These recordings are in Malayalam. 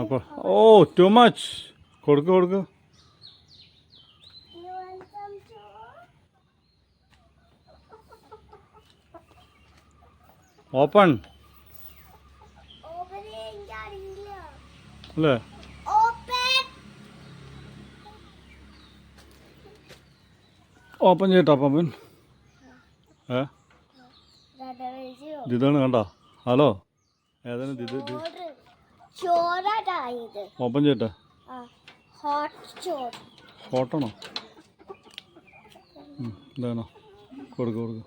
അപ്പോൾ ഓ ടു മച്ച് കൊടുക്ക് കൊടുക്ക്. ഓപ്പൺ അല്ലേ? ഓപ്പൺ ചെയ്യട്ടോ പപ്പൻ. ഇതാണ് കണ്ടോ? ഹലോ ഏതാണ് ഇത്? ഓപ്പൺ ചെയ്യട്ടെ. ഹോട്ടാണോ? ഇതാണോ? കൊടുക്ക് കൊടുക്ക്.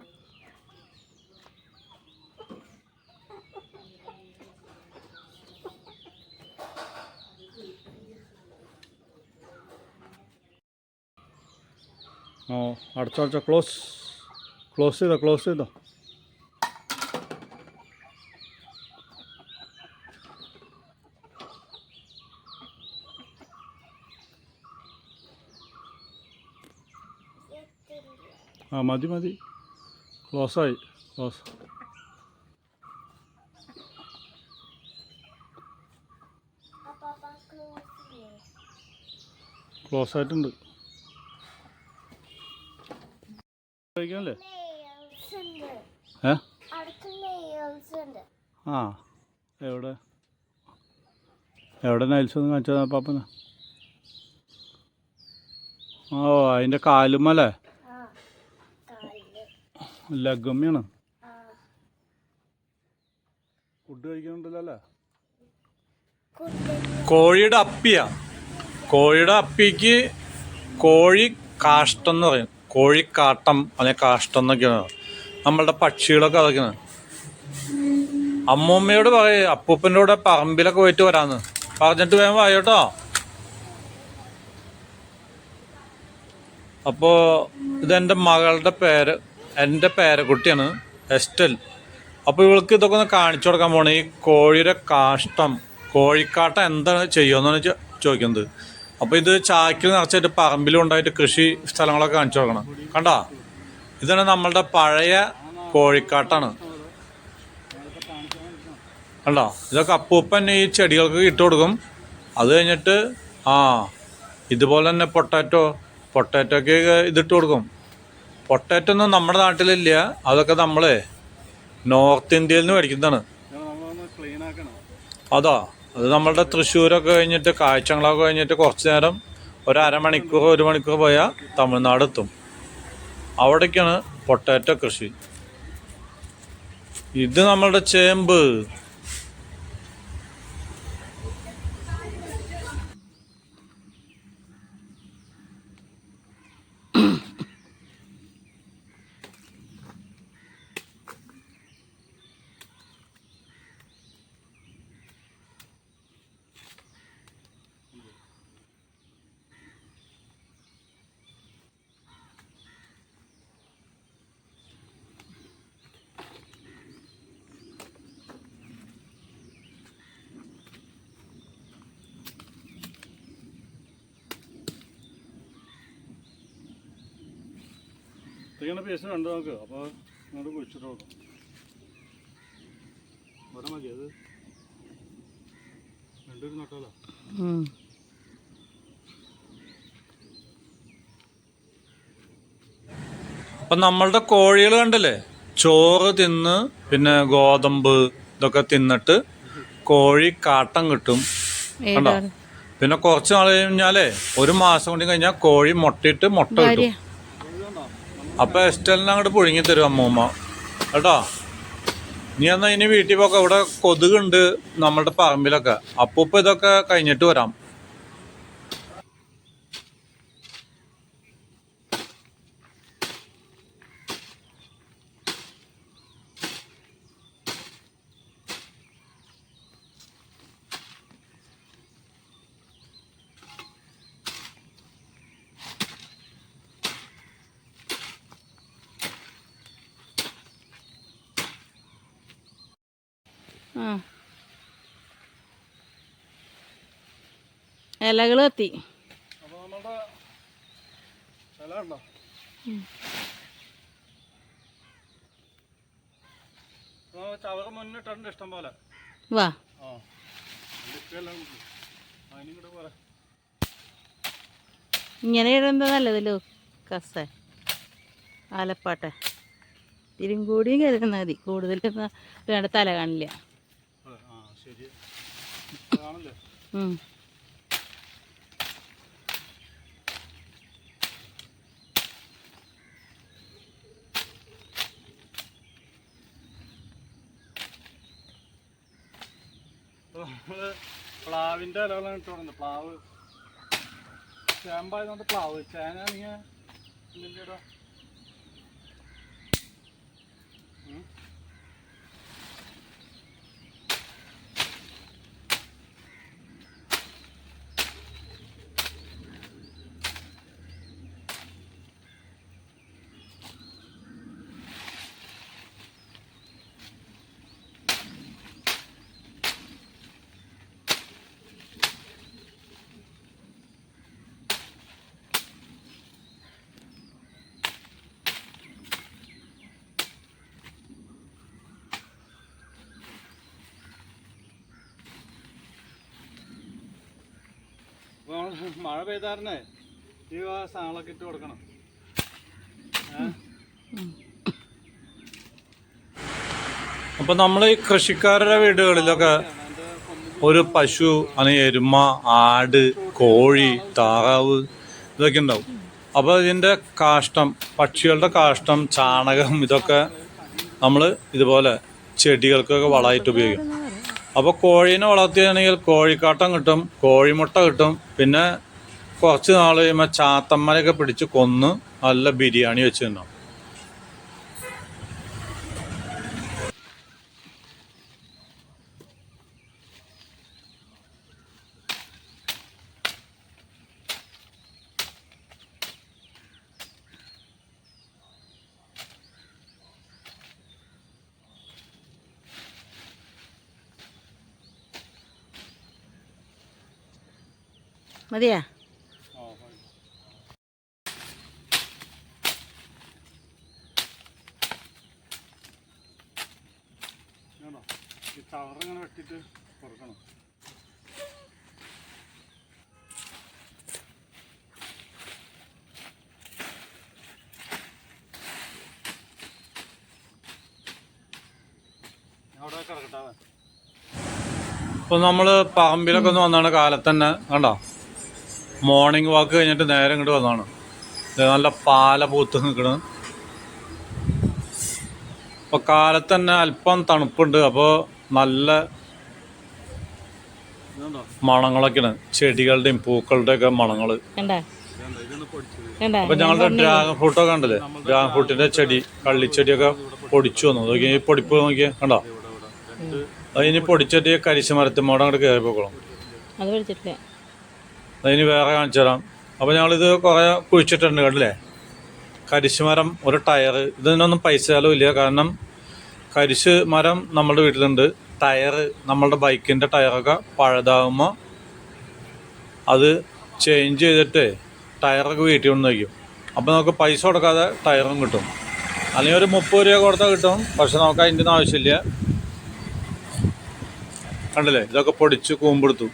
ഓ അടച്ചോ ക്ലോസ് ചെയ്തോ. ആ മതി ക്ലോസ്. ക്ലോസ് ആയിട്ടുണ്ട്. കഴിക്കാനല്ലേ? ആ എവിടെ നൈൽസ് ഒന്ന് കാണിച്ചതാ പാപ്പന? ഓ അതിൻ്റെ കാലുമല്ലേ? ലഗമ്യാണ്. ഫുഡ് കഴിക്കുന്നുണ്ടല്ലോ അല്ലേ? കോഴിയുടെ അപ്പിക്ക് കോഴി കാഷ്ടം എന്ന് പറയും. കോഴിക്കാട്ടം അല്ലെങ്കിൽ കാഷ്ടം എന്നൊക്കെയാണ് നമ്മളുടെ പക്ഷികളൊക്കെ അതൊക്കെയാണ്. അമ്മൂമ്മയോട് പറയും അപ്പൂപ്പൻ്റെ കൂടെ പറമ്പിലൊക്കെ പോയിട്ട് വരാന്ന് പറഞ്ഞിട്ട് വേഗം വായോട്ടോ. അപ്പോൾ ഇതെൻ്റെ മകളുടെ എൻ്റെ പേരക്കുട്ടിയാണ് എസ്റ്റൽ. അപ്പോൾ ഇവൾക്ക് ഇതൊക്കെ ഒന്ന് കാണിച്ചു കൊടുക്കാൻ പോകണം. ഈ കോഴിയുടെ കാഷ്ടം കോഴിക്കാട്ടം എന്താണ് ചെയ്യുമെന്നാണ് ചോദിക്കുന്നത്. അപ്പോൾ ഇത് ചാക്കിൽ നിറച്ചിട്ട് പറമ്പിലും ഉണ്ടായിട്ട് കൃഷി സ്ഥലങ്ങളൊക്കെ കാണിച്ചു കൊടുക്കണം. കണ്ടോ? ഇതാണ് നമ്മളുടെ പഴയ കോഴിക്കാട്ടാണ്. കണ്ടോ? ഇതൊക്കെ അപ്പൂപ്പൻ ഈ ചെടികൾക്ക് ഇട്ട് കൊടുക്കും. അത് കഴിഞ്ഞിട്ട് ഇതുപോലെ തന്നെ പൊട്ടാറ്റോക്ക് ഇതിട്ട് കൊടുക്കും. പൊട്ടാറ്റോ ഒന്നും നമ്മുടെ നാട്ടിലില്ല. അതൊക്കെ നമ്മൾ നോർത്ത് ഇന്ത്യയിൽ നിന്ന് മേടിക്കുന്നതാണ്. അത് നമ്മളുടെ തൃശ്ശൂരൊക്കെ കഴിഞ്ഞിട്ട് കാഴ്ചകളൊക്കെ കഴിഞ്ഞിട്ട് കുറച്ച് നേരം ഒരു മണിക്കൂർ പോയാൽ തമിഴ്നാട് എത്തും. അവിടേക്കാണ് പൊട്ടാറ്റോ കൃഷി. ഇത് നമ്മളുടെ ചേമ്പ്. പേസ്റ്റ് കണ്ടു നോക്ക്. അപ്പോൾ ഇങ്ങോട്ട് കുഴിച്ചിട്ട് നോക്കാം. ഇവിടെ മതി. അത് രണ്ടൊരു നട്ടല്ലോ. അപ്പം നമ്മളുടെ കോഴികൾ കണ്ടല്ലേ, ചോറ് തിന്ന് പിന്നെ ഗോതമ്പ് ഇതൊക്കെ തിന്നിട്ട് കോഴി കാട്ടം കിട്ടും. കണ്ടോ? പിന്നെ കുറച്ച് നാൾ കഴിഞ്ഞാലേ ഒരു മാസം കൊണ്ട് കഴിഞ്ഞാൽ കോഴി മുട്ട കിട്ടും. അപ്പൊ എസ്റ്റലിനെ അങ്ങോട്ട് പുഴുങ്ങി തരും അമ്മൂമ്മ കേട്ടോ. നീ എന്നാ ഇനി വീട്ടിൽ പോക്കാം. ഇവിടെ കൊതുകുണ്ട് നമ്മളുടെ പറമ്പിലൊക്കെ. അപ്പൂപ്പ ഇതൊക്കെ കഴിഞ്ഞിട്ട് വരാം. ഇലകൾ എത്തി. ചവറ് മുന്നിട്ടുണ്ട് ഇഷ്ടം പോലെ. വാ ഇങ്ങനെ ഇടുന്നത് നല്ലതല്ലോ കസ ആലപ്പാട്ടെ ഇത്തിരി കൂടിയും കരുതുന്ന മതി, കൂടുതലൊന്നും വേണ്ട, തല കാണില്ല. പ്ലാവിന്റെ ഇലകളാണ് ഇട്ടോടുന്നത്. പ്ലാവ് ചേമ്പായതുകൊണ്ട് പ്ലാവ്, ചേനാണെങ്കിൽ ഇതിൻ്റെ മഴ പെയ്താറിനെ ഈ സാധനങ്ങളൊക്കെ ഇട്ട് കൊടുക്കണം. അപ്പൊ നമ്മൾ ഈ കൃഷിക്കാരുടെ വീടുകളിലൊക്കെ ഒരു പശു അല്ലെങ്കിൽ എരുമ, ആട്, കോഴി, താറാവ് ഇതൊക്കെ ഉണ്ടാവും. അപ്പോൾ ഇതിൻ്റെ കാഷ്ടം, പക്ഷികളുടെ കാഷ്ടം, ചാണകം ഇതൊക്കെ നമ്മൾ ഇതുപോലെ ചെടികൾക്കൊക്കെ വളമായിട്ട് ഉപയോഗിക്കും. അപ്പോൾ കോഴീനെ വളർത്തുകയാണെങ്കിൽ കോഴിക്കാട്ടം കിട്ടും, കോഴിമുട്ട കിട്ടും. പിന്നെ കുറച്ച് നാൾ കഴിയുമ്പോൾ ചാത്തന്മാരെയൊക്കെ പിടിച്ച് കൊന്ന് നല്ല ബിരിയാണി വെച്ച് തിന്നാം. മതിയാ? ഈ തവറിങ്ങനെ വെട്ടിട്ട് കൊടുക്കണം. ഇപ്പൊ നമ്മള് പറമ്പിലൊക്കെ ഒന്ന് വന്നാണ് കാലത്ത് തന്നെ, കണ്ടോ, മോർണിംഗ് വാക്ക് കഴിഞ്ഞിട്ട് നേരെ ഇങ്ങോട്ട് വന്നതാണ്. നല്ല പാല പൂത്ത് നിൽക്കണ്. അപ്പൊ കാലത്ത് തന്നെ അല്പം തണുപ്പുണ്ട്. അപ്പോൾ നല്ല മണങ്ങളൊക്കെയാണ്, ചെടികളുടെയും പൂക്കളുടെ ഒക്കെ മണങ്ങള്. അപ്പൊ ഞങ്ങളുടെ ഡ്രാഗൺ ഫ്രൂട്ടൊക്കെ കണ്ടില്ലേ, ഡ്രാഗൺ ഫ്രൂട്ടിന്റെ ചെടി, കള്ളിച്ചെടിയൊക്കെ പൊടിച്ചു വന്നു. നോക്കി ഈ പൊടിപ്പ് നോക്കിയേ, കണ്ടോ. അതിന് പൊടിച്ചെടി കരിശുമരത്തുമോടെ അങ്ങോട്ട് കയറി പോക്കണം. അതിന് വേറെ കാണിച്ചു തരാം. അപ്പോൾ ഞങ്ങളിത് കുറേ കുഴിച്ചിട്ടുണ്ട്, കണ്ടില്ലേ. കരിശുമരം, ഒരു ടയർ. ഇതിനൊന്നും പൈസ ചിലവില്ല, കാരണം കരിശ് മരം നമ്മുടെ വീട്ടിലുണ്ട്. ടയർ, നമ്മളുടെ ബൈക്കിൻ്റെ ടയറൊക്കെ പഴുതാകുമ്പോൾ അത് ചേഞ്ച് ചെയ്തിട്ട് ടയറൊക്കെ വീട്ടിൽ കൊണ്ട് വയ്ക്കും. അപ്പോൾ നമുക്ക് പൈസ കൊടുക്കാതെ ടയറും കിട്ടും. അല്ലെങ്കിൽ ഒരു 30 രൂപ കൊടുത്താൽ കിട്ടും, പക്ഷെ നമുക്ക് അതിൻ്റെ ഒന്നും ആവശ്യമില്ല. കണ്ടില്ലേ, ഇതൊക്കെ പൊടിച്ച് കൂമ്പെടുത്തു.